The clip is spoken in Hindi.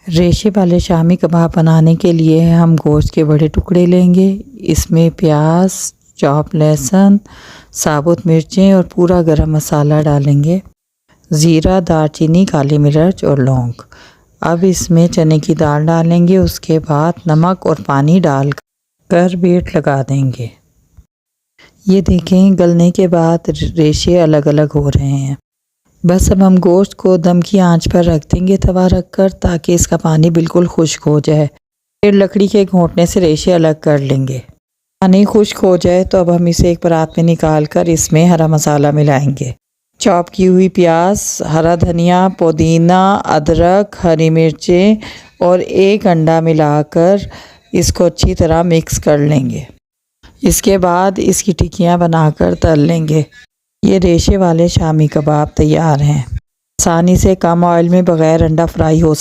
रेशे वाले शामी कबाब बनाने के लिए हम गोश्त के बड़े टुकड़े लेंगे। इसमें प्याज, चॉप लहसुन, साबुत मिर्चें और पूरा गरम मसाला डालेंगे, ज़ीरा, दालचीनी, काली मिर्च और लौंग। अब इसमें चने की दाल डालेंगे। उसके बाद नमक और पानी डालकर बेट लगा देंगे। ये देखें, गलने के बाद रेशे अलग अलग हो रहे हैं। बस अब हम गोश्त को दम की आंच पर रख देंगे तवा रखकर, ताकि इसका पानी बिल्कुल खुश्क हो जाए। फिर लकड़ी के घोंटने से रेशे अलग कर लेंगे। पानी खुश्क हो जाए तो अब हम इसे एक परात में निकाल कर इसमें हरा मसाला मिलाएंगे। चॉप की हुई प्याज, हरा धनिया, पुदीना, अदरक, हरी मिर्चें और एक अंडा मिलाकर इसको अच्छी तरह मिक्स कर लेंगे। इसके बाद इसकी टिक्कियाँ बनाकर तल लेंगे। ये रेशे वाले शामी कबाब तैयार हैं। आसानी से कम ऑयल में बग़ैर अंडा फ्राई हो सकते हैं।